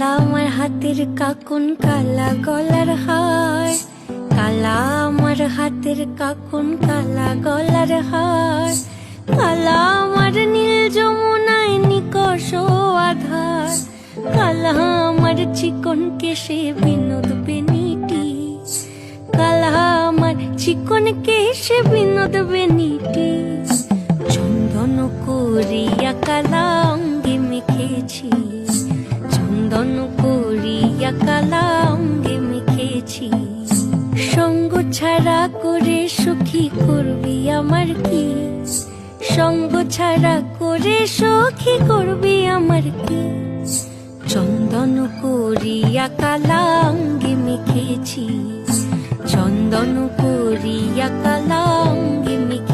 কালা আমার হাতের কাকুন কালা গলার হার, কালা আমার হাতের কাকুন কালা গলার হার, কালা আমার নীল যমুনায় নিকষ আধার, কালা আমার চিকন কেশে বিনোদ বেনিটি, কালা আমার চিকন কেশে বিনোদ বেনিটি, চন্দন করিয়া কালা অঙ্গে মেখেছি, চন্দন করিয়া কালা অঙ্গে মেখেছি। সঙ্গ ছাড়া করে সখী করবি আমার কি, সঙ্গ ছাড়া করে সখী করবি আমার কি, চন্দন করিয়া কালা অঙ্গে মেখেছি, চন্দন করিয়া কালা অঙ্গে মেখেছি।